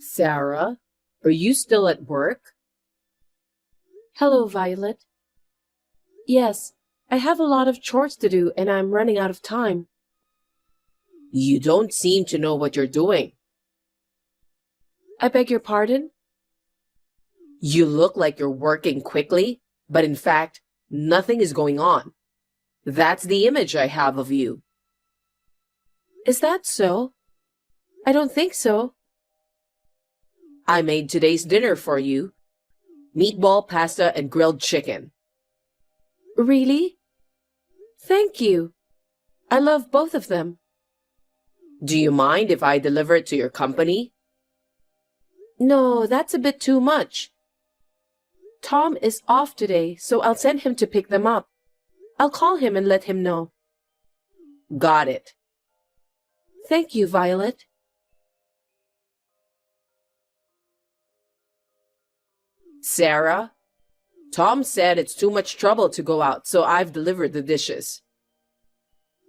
Sarah, are you still at work? Hello, Violet. Yes, I have a lot of chores to do and I'm running out of time. You don't seem to know what you're doing. I beg your pardon? You look like you're working quickly, but in fact, nothing is going on. That's the image I have of you. Is that so? I don't think so. I made today's dinner for you. Meatball, pasta, and grilled chicken. Really? Thank you. I love both of them. Do you mind if I deliver it to your company? No, that's a bit too much. Tom is off today, so I'll send him to pick them up. I'll call him and let him know. Got it. Thank you, Violet. Sarah, Tom said it's too much trouble to go out, so I've delivered the dishes.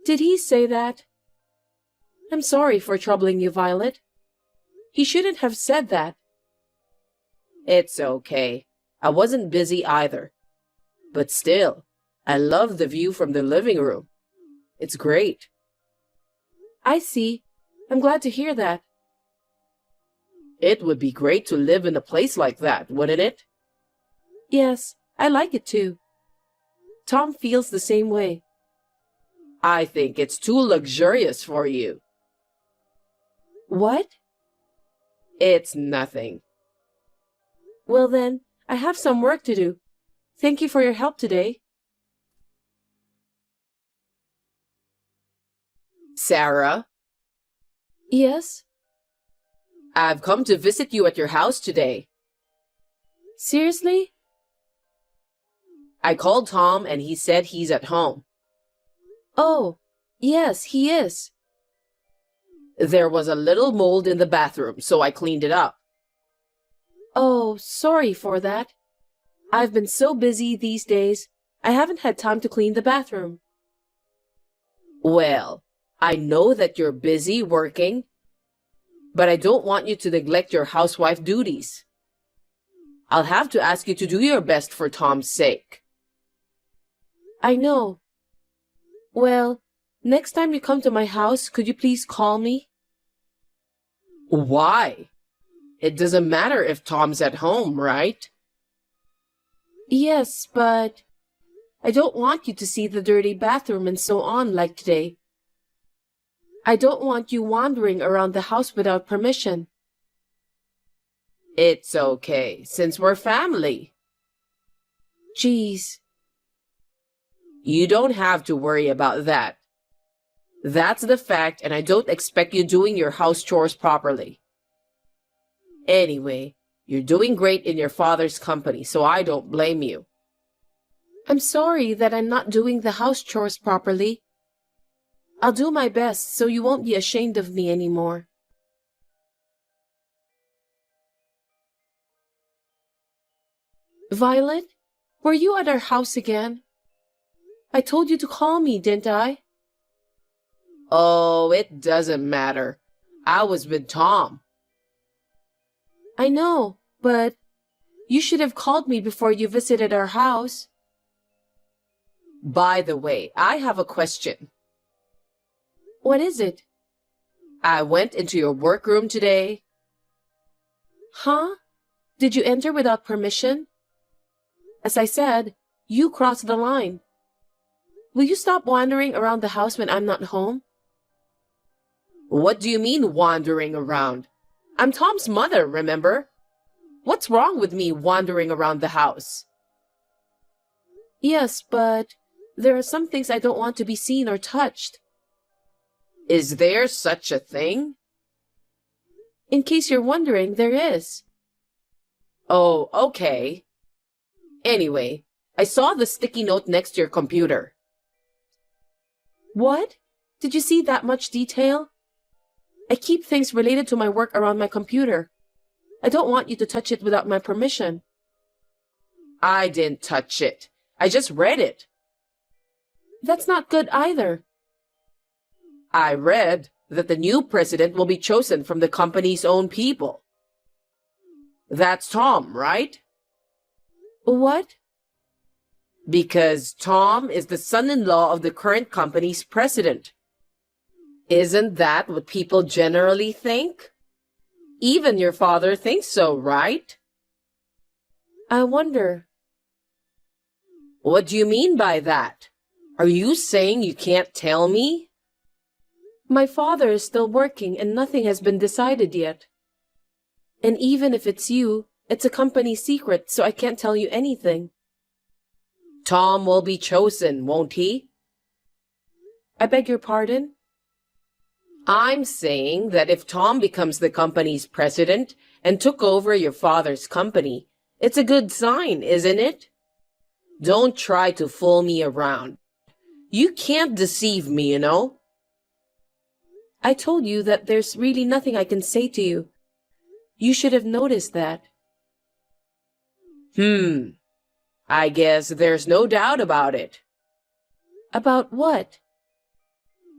Did he say that? I'm sorry for troubling you, Violet. He shouldn't have said that. It's okay. I wasn't busy either. But still, I love the view from the living room. It's great. I see. I'm glad to hear that. It would be great to live in a place like that, wouldn't it? Yes, I like it too. Tom feels the same way. I think it's too luxurious for you. What? It's nothing. Well then, I have some work to do. Thank you for your help today. Sarah? Yes? I've come to visit you at your house today. Seriously? I called Tom and he said he's at home. Oh, yes, he is. There was a little mold in the bathroom, so I cleaned it up. Oh, sorry for that. I've been so busy these days, I haven't had time to clean the bathroom. Well, I know that you're busy working, but I don't want you to neglect your housewife duties. I'll have to ask you to do your best for Tom's sake. I know. Well, next time you come to my house, could you please call me? Why? It doesn't matter if Tom's at home, right? Yes, but I don't want you to see the dirty bathroom and so on like today. I don't want you wandering around the house without permission. It's okay, since we're family. Jeez. You don't have to worry about that. That's the fact, and I don't expect you doing your house chores properly. Anyway, you're doing great in your father's company, so I don't blame you. I'm sorry that I'm not doing the house chores properly. I'll do my best so you won't be ashamed of me anymore. Violet, were you at our house again? I told you to call me, didn't I? Oh, it doesn't matter. I was with Tom. I know, but you should have called me before you visited our house. By the way, I have a question. What is it? I went into your workroom today. Huh? Did you enter without permission? As I said, you crossed the line. Will you stop wandering around the house when I'm not home? What do you mean wandering around? I'm Tom's mother, remember? What's wrong with me wandering around the house? Yes, but there are some things I don't want to be seen or touched. Is there such a thing? In case you're wondering, there is. Oh, okay. Anyway, I saw the sticky note next to your computer. What? Did you see that much detail? I keep things related to my work around my computer. I don't want you to touch it without my permission. I didn't touch it. I just read it. That's not good either. I read that the new president will be chosen from the company's own people. That's Tom, right? What? Because Tom is the son-in-law of the current company's president. Isn't that what people generally think? Even your father thinks so, right? I wonder. What do you mean by that? Are you saying you can't tell me? My father is still working and nothing has been decided yet. And even if it's you, it's a company secret, so I can't tell you anything. Tom will be chosen, won't he? I beg your pardon? I'm saying that if Tom becomes the company's president and took over your father's company, it's a good sign, isn't it? Don't try to fool me around. You can't deceive me, you know? I told you that there's really nothing I can say to you. You should have noticed that. I guess there's no doubt about it. About what?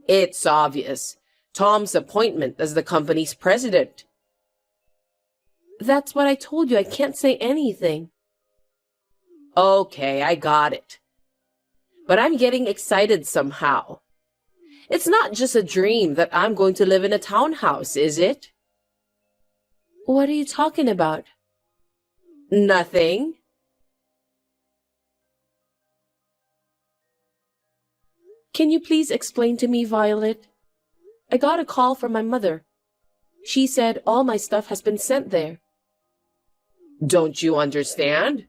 It's obvious. Tom's appointment as the company's president. That's what I told you. I can't say anything. Okay, I got it. But I'm getting excited somehow. It's not just a dream that I'm going to live in a townhouse, is it? What are you talking about? Nothing. Can you please explain to me, Violet? I got a call from my mother. She said all my stuff has been sent there. Don't you understand?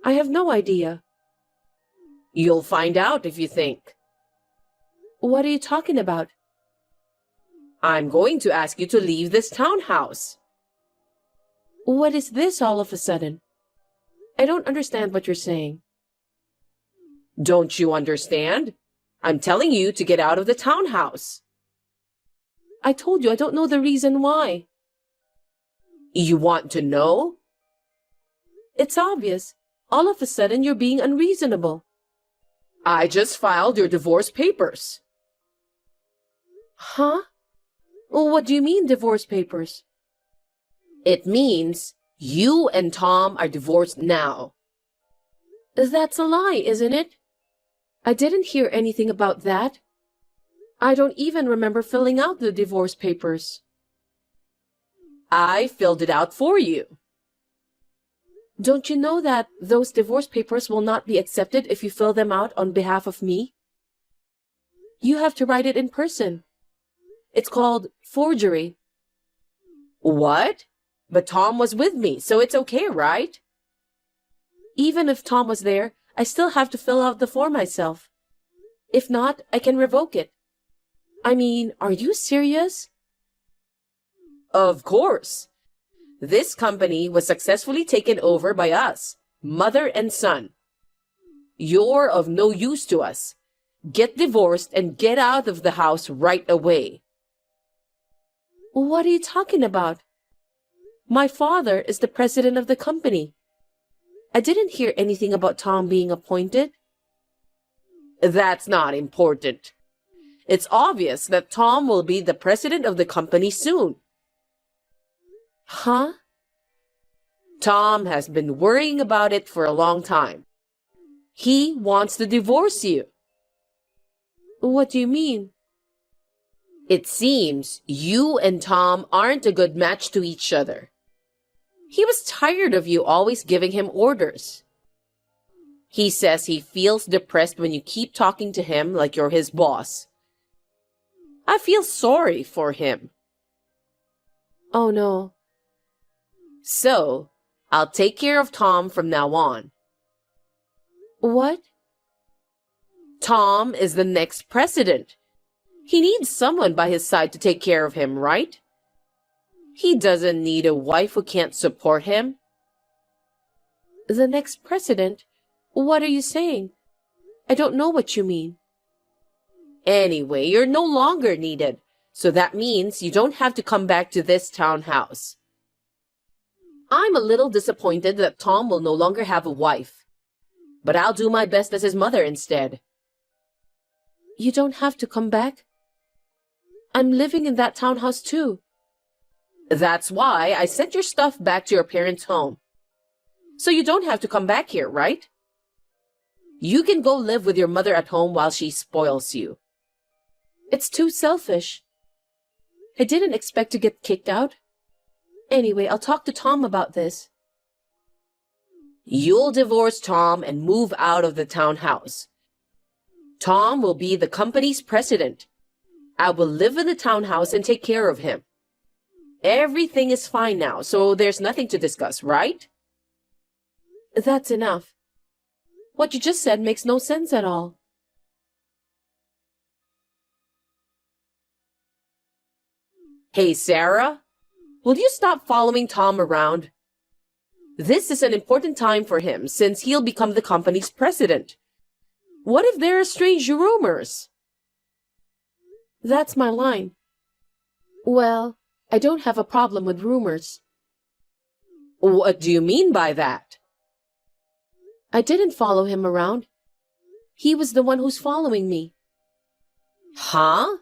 I have no idea. You'll find out if you think. What are you talking about? I'm going to ask you to leave this townhouse. What is this all of a sudden? I don't understand what you're saying. Don't you understand? I'm telling you to get out of the townhouse. I told you I don't know the reason why. You want to know? It's obvious. All of a sudden you're being unreasonable. I just filed your divorce papers. Huh? Well, what do you mean, divorce papers? It means you and Tom are divorced now. That's a lie, isn't it? I didn't hear anything about that. I don't even remember filling out the divorce papers. I filled it out for you. Don't you know that those divorce papers will not be accepted if you fill them out on behalf of me? You have to write it in person. It's called forgery. What? But Tom was with me, so it's okay, right? Even if Tom was there, I still have to fill out the form myself. If not, I can revoke it. I mean, are you serious? Of course. This company was successfully taken over by us, mother and son. You're of no use to us. Get divorced and get out of the house right away. What are you talking about? My father is the president of the company. I didn't hear anything about Tom being appointed. That's not important. It's obvious that Tom will be the president of the company soon. Huh? Tom has been worrying about it for a long time. He wants to divorce you. What do you mean? It seems you and Tom aren't a good match to each other. He was tired of you always giving him orders. He says he feels depressed when you keep talking to him like you're his boss. I feel sorry for him. Oh no. So, I'll take care of Tom from now on. What? Tom is the next president. He needs someone by his side to take care of him, right? He doesn't need a wife who can't support him. The next president? What are you saying? I don't know what you mean. Anyway, you're no longer needed, so that means you don't have to come back to this townhouse. I'm a little disappointed that Tom will no longer have a wife, but I'll do my best as his mother instead. You don't have to come back. I'm living in that townhouse too. That's why I sent your stuff back to your parents' home. So you don't have to come back here, right? You can go live with your mother at home while she spoils you. It's too selfish. I didn't expect to get kicked out. Anyway, I'll talk to Tom about this. You'll divorce Tom and move out of the townhouse. Tom will be the company's president. I will live in the townhouse and take care of him. Everything is fine now, so there's nothing to discuss, right? That's enough. What you just said makes no sense at all. Hey, Sarah, will you stop following Tom around? This is an important time for him since he'll become the company's president. What if there are strange rumors? That's my line. Well, I don't have a problem with rumors. What do you mean by that? I didn't follow him around. He was the one who's following me. Huh?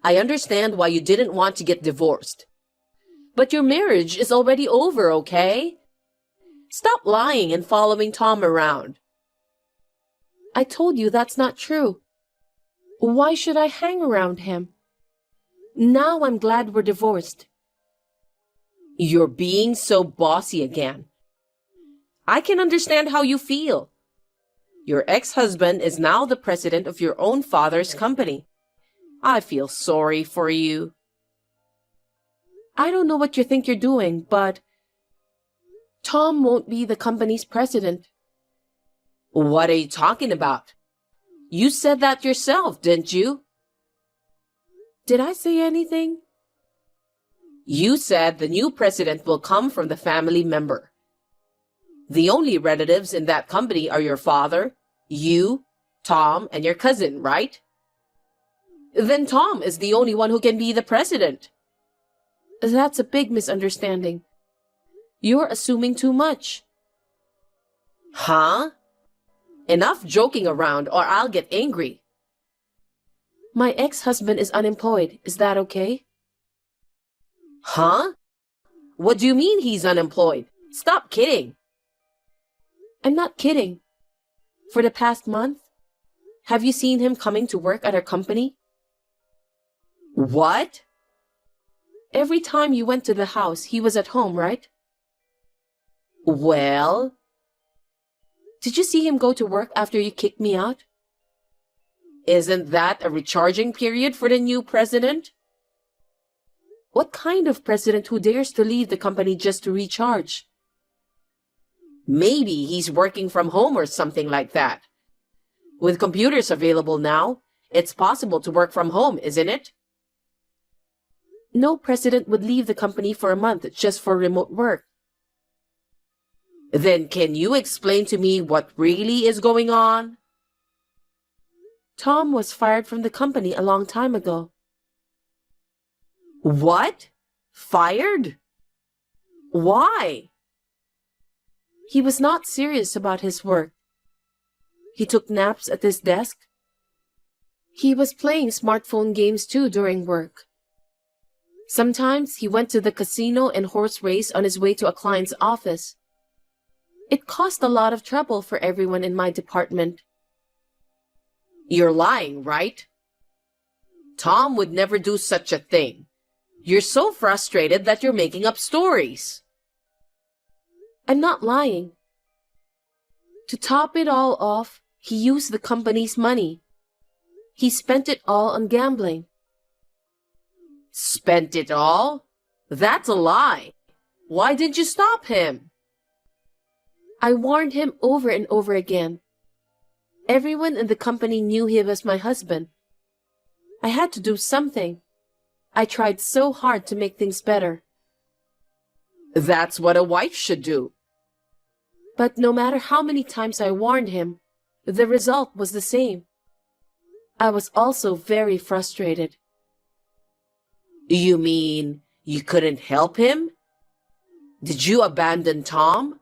I understand why you didn't want to get divorced. But your marriage is already over, okay? Stop lying and following Tom around. I told you that's not true. Why should I hang around him? Now I'm glad we're divorced. You're being so bossy again. I can understand how you feel. Your ex-husband is now the president of your own father's company. I feel sorry for you. I don't know what you think you're doing, but Tom won't be the company's president. What are you talking about? You said that yourself, didn't you? Did I say anything? You said the new president will come from the family member. The only relatives in that company are your father, you, Tom, and your cousin, right? Then Tom is the only one who can be the president. That's a big misunderstanding. You're assuming too much. Huh? Enough joking around or I'll get angry. My ex-husband is unemployed. Is that okay? Huh? What do you mean he's unemployed? Stop kidding. I'm not kidding. For the past month, have you seen him coming to work at our company? What? Every time you went to the house, he was at home, right? Well? Did you see him go to work after you kicked me out? Isn't that a recharging period for the new president? What kind of president who dares to leave the company just to recharge? Maybe he's working from home or something like that. With computers available now, it's possible to work from home, isn't it? No president would leave the company for a month just for remote work. Then can you explain to me what really is going on? Tom was fired from the company a long time ago. What? Fired? Why? He was not serious about his work. He took naps at his desk. He was playing smartphone games too during work. Sometimes he went to the casino and horse race on his way to a client's office. It caused a lot of trouble for everyone in my department. You're lying, right? Tom would never do such a thing. You're so frustrated that you're making up stories. I'm not lying. To top it all off, he used the company's money. He spent it all on gambling. Spent it all? That's a lie. Why didn't you stop him? I warned him over and over again. Everyone in the company knew he was my husband. I had to do something. I tried so hard to make things better. That's what a wife should do. But no matter how many times I warned him, the result was the same. I was also very frustrated. You mean you couldn't help him? Did you abandon Tom?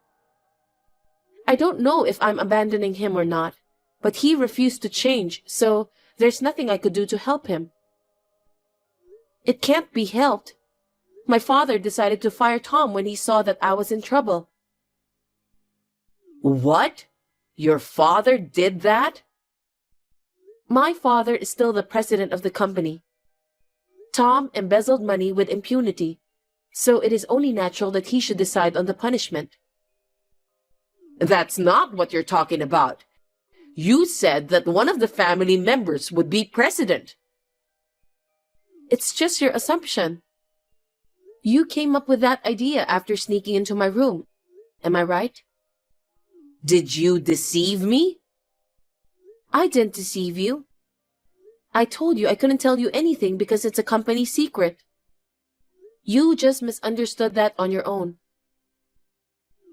I don't know if I'm abandoning him or not, but he refused to change, so there's nothing I could do to help him. It can't be helped. My father decided to fire Tom when he saw that I was in trouble. What? Your father did that? My father is still the president of the company. Tom embezzled money with impunity, so it is only natural that he should decide on the punishment. That's not what you're talking about. You said that one of the family members would be president. It's just your assumption. You came up with that idea after sneaking into my room. Am I right? Did you deceive me? I didn't deceive you. I told you I couldn't tell you anything because it's a company secret. You just misunderstood that on your own.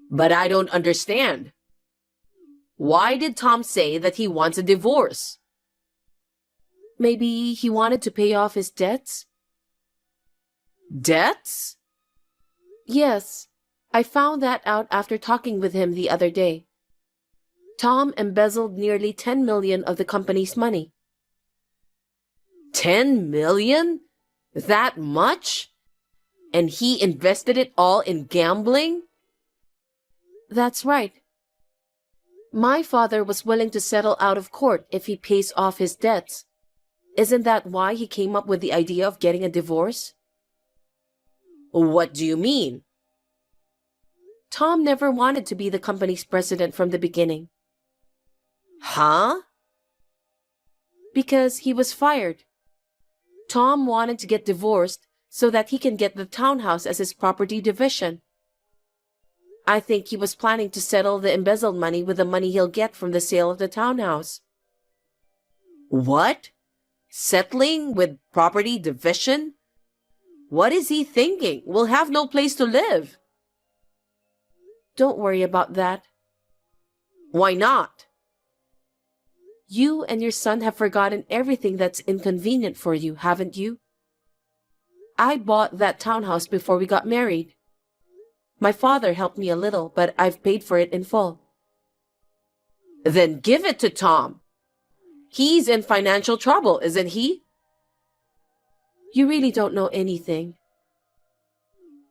But I don't understand. Why did Tom say that he wants a divorce? Maybe he wanted to pay off his debts? Debts? Yes, I found that out after talking with him the other day. Tom embezzled nearly 10 million of the company's money. 10 million? That much? And he invested it all in gambling? That's right. My father was willing to settle out of court if he pays off his debts. Isn't that why he came up with the idea of getting a divorce? What do you mean? Tom never wanted to be the company's president from the beginning. Huh? Because he was fired. Tom wanted to get divorced so that he can get the townhouse as his property division. I think he was planning to settle the embezzled money with the money he'll get from the sale of the townhouse. What? Settling with property division? What is he thinking? We'll have no place to live. Don't worry about that. Why not? You and your son have forgotten everything that's inconvenient for you, haven't you? I bought that townhouse before we got married. My father helped me a little, but I've paid for it in full. Then give it to Tom. He's in financial trouble, isn't he? You really don't know anything.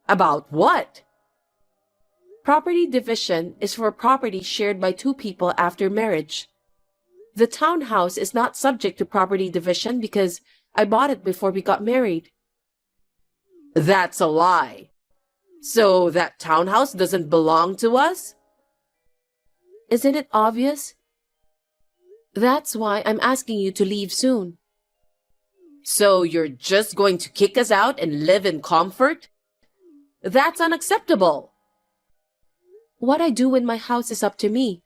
About what? Property division is for property shared by two people after marriage. The townhouse is not subject to property division because I bought it before we got married. That's a lie. So that townhouse doesn't belong to us? Isn't it obvious? That's why I'm asking you to leave soon. So you're just going to kick us out and live in comfort? That's unacceptable. What I do in my house is up to me.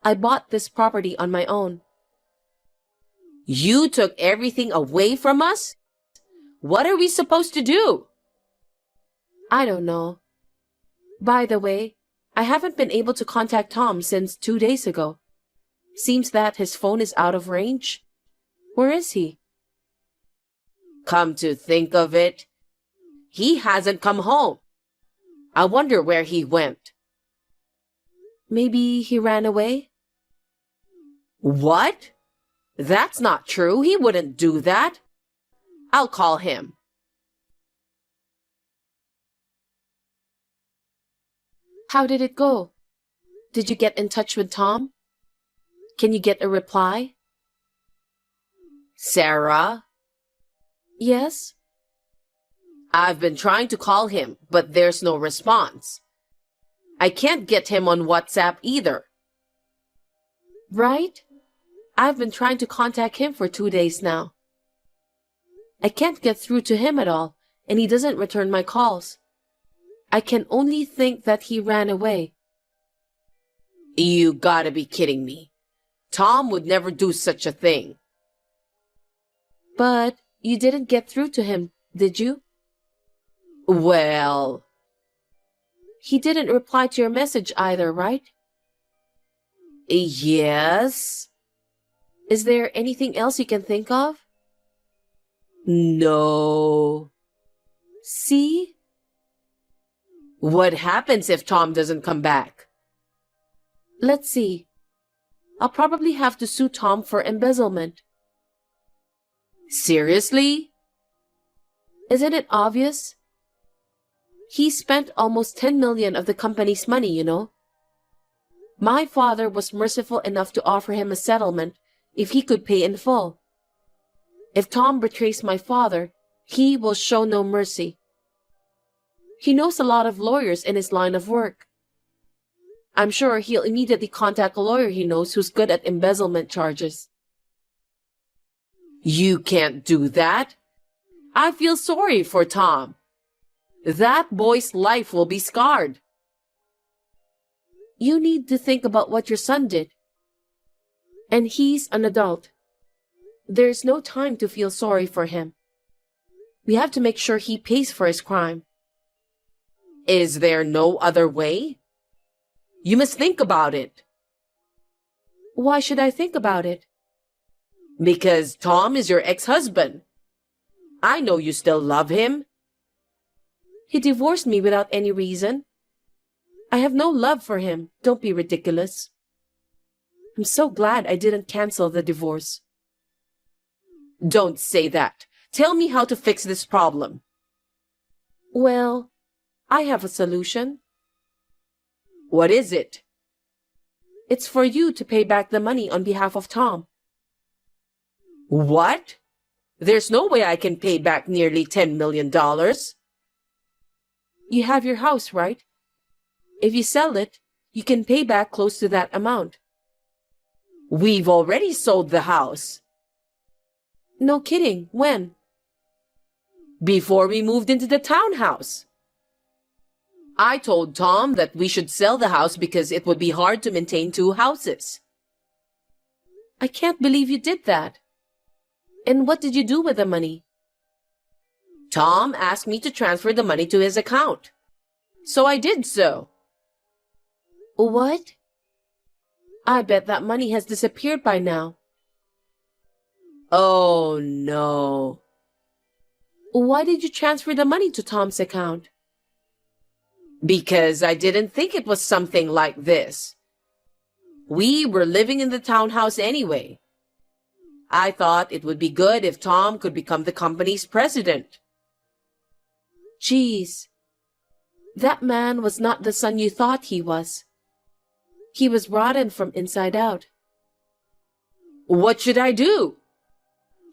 I bought this property on my own. You took everything away from us? What are we supposed to do? I don't know. By the way, I haven't been able to contact Tom since 2 days ago. Seems that his phone is out of range. Where is he? Come to think of it, he hasn't come home. I wonder where he went. Maybe he ran away? What? That's not true. He wouldn't do that. I'll call him. How did it go? Did you get in touch with Tom? Can you get a reply? Sarah? Yes? I've been trying to call him, but there's no response. I can't get him on WhatsApp either. Right? I've been trying to contact him for 2 days now. I can't get through to him at all, and he doesn't return my calls. I can only think that he ran away. You gotta be kidding me. Tom would never do such a thing. But you didn't get through to him, did you? Well... He didn't reply to your message either, right? Yes. Is there anything else you can think of? No. See? What happens if Tom doesn't come back? Let's see. I'll probably have to sue Tom for embezzlement. Seriously? Isn't it obvious? He spent almost 10 million of the company's money, you know. My father was merciful enough to offer him a settlement if he could pay in full. If Tom betrays my father, he will show no mercy. He knows a lot of lawyers in his line of work. I'm sure he'll immediately contact a lawyer he knows who's good at embezzlement charges. You can't do that. I feel sorry for Tom. That boy's life will be scarred. You need to think about what your son did. And he's an adult. There's no time to feel sorry for him. We have to make sure he pays for his crime. Is there no other way? You must think about it. Why should I think about it? Because Tom is your ex-husband. I know you still love him. He divorced me without any reason. I have no love for him. Don't be ridiculous. I'm so glad I didn't cancel the divorce. Don't say that. Tell me how to fix this problem. Well, I have a solution. What is it? It's for you to pay back the money on behalf of Tom. What? There's no way I can pay back nearly $10 million. You have your house, right? If you sell it, you can pay back close to that amount. We've already sold the house. No kidding. When? Before we moved into the townhouse. I told Tom that we should sell the house because it would be hard to maintain two houses. I can't believe you did that. And what did you do with the money? Tom asked me to transfer the money to his account. So I did so. What? I bet that money has disappeared by now. Oh, no. Why did you transfer the money to Tom's account? Because I didn't think it was something like this. We were living in the townhouse anyway. I thought it would be good if Tom could become the company's president. Jeez. That man was not the son you thought he was. He was rotten from inside out. What should I do?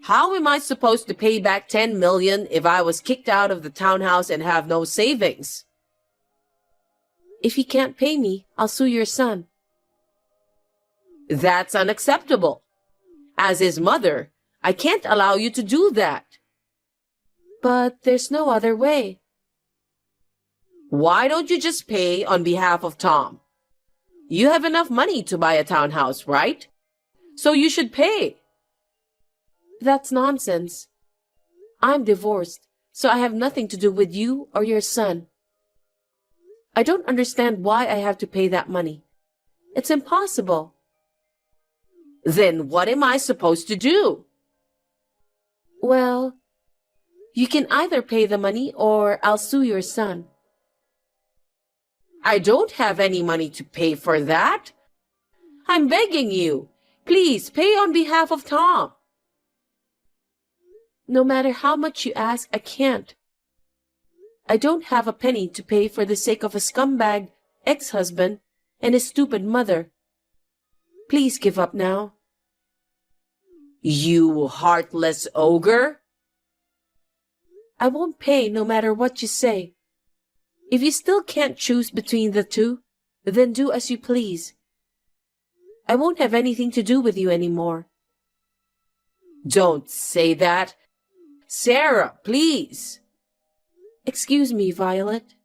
How am I supposed to pay back $10 million if I was kicked out of the townhouse and have no savings? If he can't pay me, I'll sue your son. That's unacceptable. As his mother, I can't allow you to do that. But there's no other way. Why don't you just pay on behalf of Tom? You have enough money to buy a townhouse, right? So you should pay. That's nonsense. I'm divorced, so I have nothing to do with you or your son. I don't understand why I have to pay that money. It's impossible. Then what am I supposed to do? Well, you can either pay the money or I'll sue your son. I don't have any money to pay for that. I'm begging you. Please pay on behalf of Tom. No matter how much you ask, I can't. I don't have a penny to pay for the sake of a scumbag ex-husband and his stupid mother. Please give up now. You heartless ogre. I won't pay no matter what you say. If you still can't choose between the two, then do as you please. I won't have anything to do with you anymore. Don't say that. Sarah, please. Excuse me, Violet.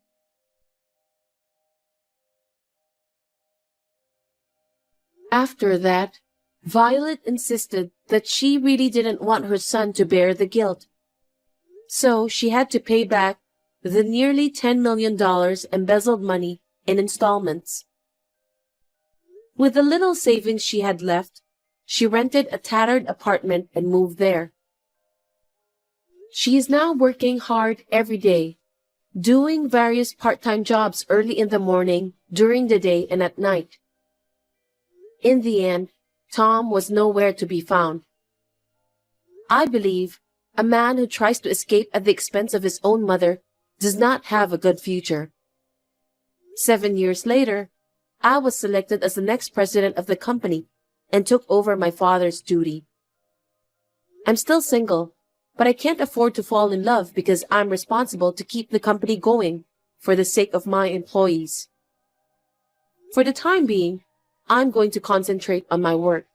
After that, Violet insisted that she really didn't want her son to bear the guilt. So she had to pay back the nearly $10 million embezzled money in installments. With the little savings she had left, she rented a tattered apartment and moved there. She is now working hard every day, doing various part-time jobs early in the morning, during the day, and at night. In the end, Tom was nowhere to be found. I believe a man who tries to escape at the expense of his own mother does not have a good future. 7 years later, I was selected as the next president of the company and took over my father's duty. I'm still single, but I can't afford to fall in love because I'm responsible to keep the company going for the sake of my employees. For the time being, I'm going to concentrate on my work.